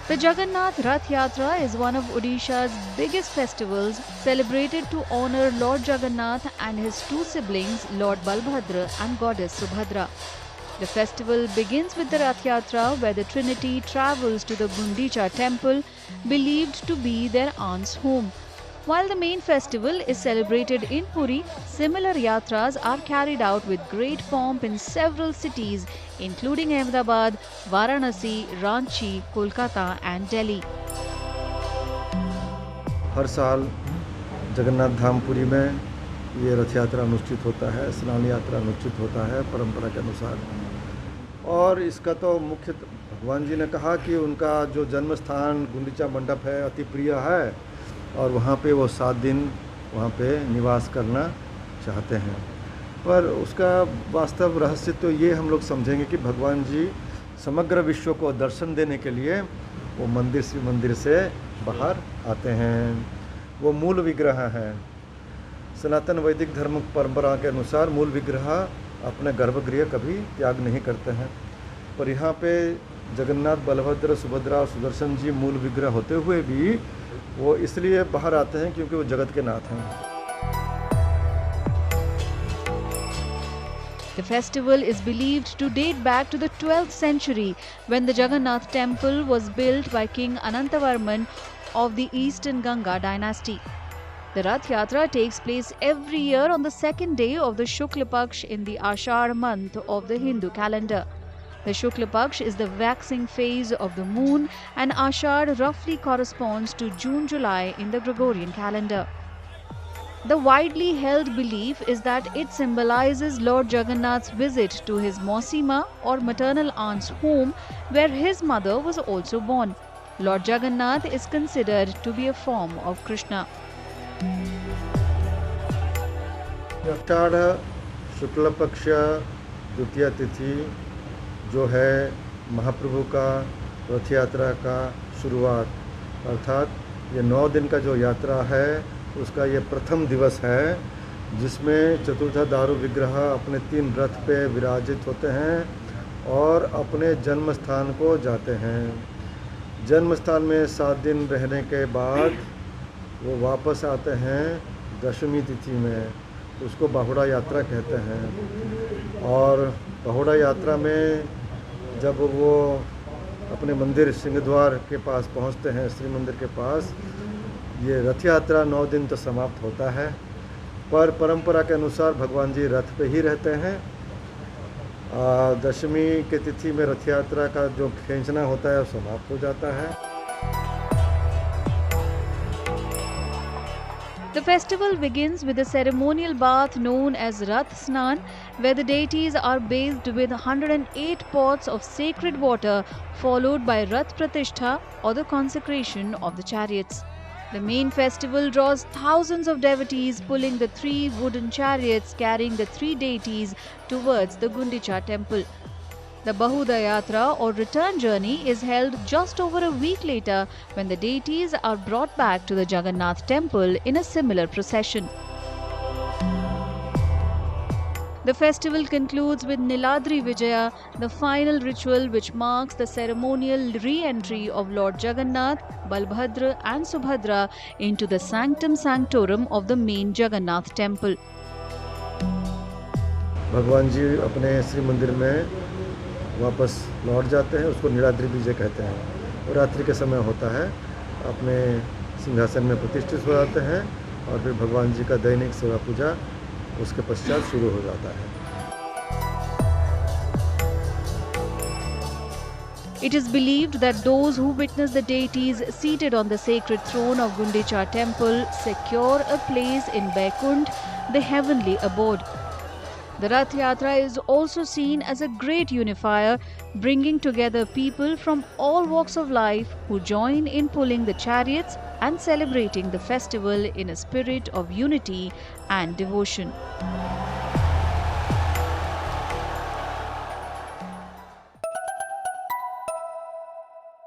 The Jagannath Rath Yatra is one of Odisha's biggest festivals, celebrated to honor Lord Jagannath and his two siblings, Lord Balbhadra and Goddess Subhadra. The festival begins with the Rath Yatra, where the Trinity travels to the Gundicha temple, believed to be their aunt's home. While the main festival is celebrated in Puri, similar yatras are carried out with great pomp in several cities, including Ahmedabad, Varanasi, Ranchi, Kolkata and Delhi. हर साल जगन्नाथ धाम पुरी में ये रथ यात्रा अनुष्ठित होता है, स्नान यात्रा अनुष्ठित होता है परंपरा के अनुसार। और इसका तो मुख्य भगवान जी ने कहा कि उनका जो जन्म स्थान गुंडीचा मंडप है अति प्रिय है और वहाँ पे वो 7 दिन वहाँ पे निवास करना चाहते हैं। पर उसका वास्तव रहस्य तो ये हम लोग समझेंगे कि भगवान जी समग्र विश्व को दर्शन देने के लिए वो मंदिर से बाहर आते हैं। वो मूल विग्रह है। सनातन वैदिक धर्म परंपरा के अनुसार मूल विग्रह अपने गर्भगृह कभी त्याग नहीं करते हैं, पर यहाँ पे जगन्नाथ, बलभद्र, सुभद्रा और सुदर्शन जी मूल विग्रह होते हुए भी वो इसलिए बाहर आते हैं क्योंकि वो जगत के नाथ हैं। The festival is believed to date back to the 12th century, when the Jagannath temple was built by King Anantavarman of the Eastern Ganga dynasty. The Rath Yatra takes place every year on the second day of the Shukla Paksh in the Ashar month of the Hindu calendar. The Shukla Paksh is the waxing phase of the moon, and Ashar roughly corresponds to June-July in the Gregorian calendar. The widely held belief is that it symbolizes Lord Jagannath's visit to his Mausima or maternal aunt's home, where his mother was also born. Lord Jagannath is considered to be a form of Krishna. आषाढ़ शुक्ल पक्ष द्वितीय तिथि जो है महाप्रभु का रथ यात्रा का शुरुआत, अर्थात ये 9 दिन का जो यात्रा है उसका ये प्रथम दिवस है, जिसमें चतुर्धा दारू विग्रह अपने 3 रथ पे विराजित होते हैं और अपने जन्म स्थान को जाते हैं। जन्म स्थान में 7 दिन रहने के बाद वो वापस आते हैं दशमी तिथि में, उसको बाहुड़ा यात्रा कहते हैं। और बाहुड़ा यात्रा में जब वो अपने मंदिर सिंहद्वार के पास पहुंचते हैं, श्री मंदिर के पास, ये रथ यात्रा 9 दिन तो समाप्त होता है, पर परंपरा के अनुसार भगवान जी रथ पे ही रहते हैं। दशमी के तिथि में रथ यात्रा का जो खींचना होता है वो समाप्त हो जाता है। The festival begins with a ceremonial bath known as Rath Snan, where the deities are bathed with 108 pots of sacred water, followed by Rath Pratishtha or the consecration of the chariots. The main festival draws thousands of devotees pulling the 3 wooden chariots carrying the 3 deities towards the Gundicha temple. The Bahuda Yatra or return journey is held just over a week later, when the deities are brought back to the Jagannath temple in a similar procession. The festival concludes with Niladri Vijaya, the final ritual which marks the ceremonial re-entry of Lord Jagannath, Balbhadra and Subhadra into the sanctum sanctorum of the main Jagannath temple. भगवान जी अपने श्री मंदिर में वापस लौट जाते हैं, उसको नीलाद्रि विजय कहते हैं। और रात्रि के समय होता है, अपने सिंहासन में प्रतिष्ठित हो जाते हैं और फिर भगवान जी का दैनिक सेवा पूजा उसके पश्चात शुरू हो जाता है। It is believed that those who witness the deities seated on the sacred throne of Gundicha temple secure a place in Vaikuntha, the heavenly abode. The Rath Yatra is also seen as a great unifier, bringing together people from all walks of life who join in pulling the chariots and celebrating the festival in a spirit of unity and devotion.